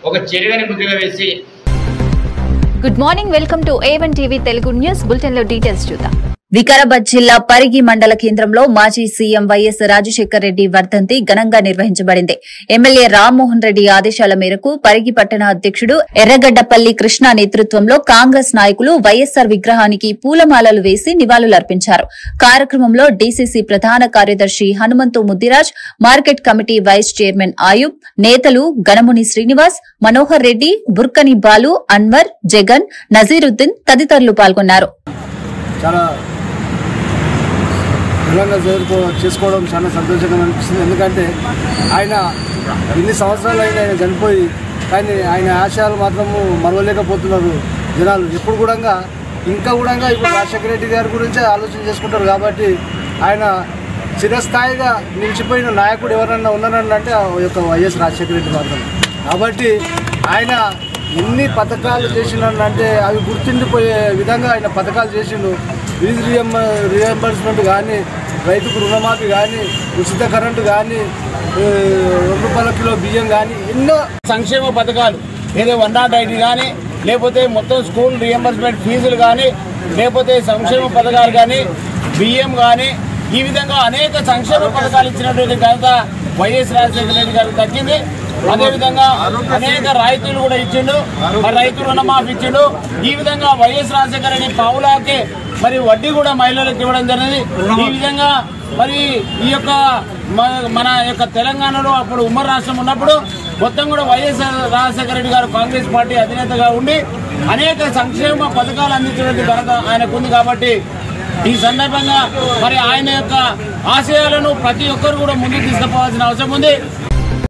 ఒక చెరుగని ముద్రగా వేసి good morning welcome to A1 TV Telugu news bulletin లో డీటెయిల్స్ చూద్దాం. వికారాబాద్ జిల్లా పరిగి మండల కేంద్రంలో మాజీ సీఎం వైఎస్ రాజశేఖర్ రెడ్డి వర్ధంతి ఘనంగా నిర్వహించబడింది. ఎమ్మెల్యే రామ్మోహన్ రెడ్డి ఆదేశాల మేరకు పరిగి పట్టణ అధ్యక్షుడు ఎర్రగడ్డపల్లి కృష్ణ నేతృత్వంలో కాంగ్రెస్ నాయకులు వైఎస్సార్ విగ్రహానికి పూలమాలలు వేసి నివాళులర్పించారు. కార్యక్రమంలో డీసీసీ ప్రధాన కార్యదర్శి Hanumanthu Mudiraj, market committee vice chairman Ayub, నేతలు గణముని శ్రీనివాస్, మనోహర్ రెడ్డి, బుర్కని బాలు, అన్వర్, జగన్, నజీరుద్దీన్ తదితరులు పాల్గొన్నారు. తెలంగాణ చేసుకోవడం చాలా సంతోషంగా అనిపిస్తుంది. ఎందుకంటే ఆయన ఇన్ని సంవత్సరాలు ఆయన చనిపోయి కానీ ఆయన ఆశయాలు మాత్రము మరవలేకపోతున్నారు జనాలు. ఎప్పుడు కూడా ఇంకా ఇప్పుడు రాజశేఖర రెడ్డి గారి గురించే ఆలోచన చేసుకుంటారు. కాబట్టి ఆయన చిరస్థాయిగా నిలిచిపోయిన నాయకుడు ఎవరన్నా ఉన్నారని అంటే ఆ యొక్క వైఎస్ రాజశేఖర రెడ్డి మాత్రం. కాబట్టి ఆయన ఎన్ని పథకాలు చేసినంటే అవి గుర్తుండిపోయే విధంగా ఆయన పథకాలు చేసిండు. ఫీజు రియంబర్స్మెంట్ కానీ, రైతుకు రుణమాఫీ కానీ, ఉచిత కరెంటు కానీ, 2 రూపాయల కిలో బియ్యం కానీ, ఎన్నో సంక్షేమ పథకాలు ఏదో 108 కానీ, లేకపోతే మొత్తం స్కూల్ రియంబర్స్మెంట్ ఫీజులు కానీ, లేకపోతే సంక్షేమ పథకాలు కానీ, బియ్యం కానీ, ఈ విధంగా అనేక సంక్షేమ పథకాలు ఇచ్చినటువంటి ఘనత వైఎస్ రాజశేఖర రెడ్డి గారికి దక్కింది. అదేవిధంగా అనేక రాయితీలు కూడా ఇచ్చిండు, మరి రైతు రుణమాఫీ ఇచ్చిండు. ఈ విధంగా వైఎస్ రాజశేఖర రెడ్డి పావులాకే మరి వడ్డీ కూడా మహిళలకు ఇవ్వడం జరిగింది. ఈ విధంగా మరి ఈ యొక్క మన యొక్క తెలంగాణలో అప్పుడు ఉమ్మడి రాష్ట్రం ఉన్నప్పుడు మొత్తం కూడా వైఎస్ రాజశేఖర రెడ్డి గారు కాంగ్రెస్ పార్టీ అధినేతగా ఉండి అనేక సంక్షేమ పథకాలు అందించినటువంటి ఘనత ఆయనకు ఉంది. కాబట్టి ఈ సందర్భంగా మరి ఆయన యొక్క ఆశయాలను ప్రతి ఒక్కరు కూడా ముందుకు తీసుకుపోవాల్సిన అవసరం ఉంది.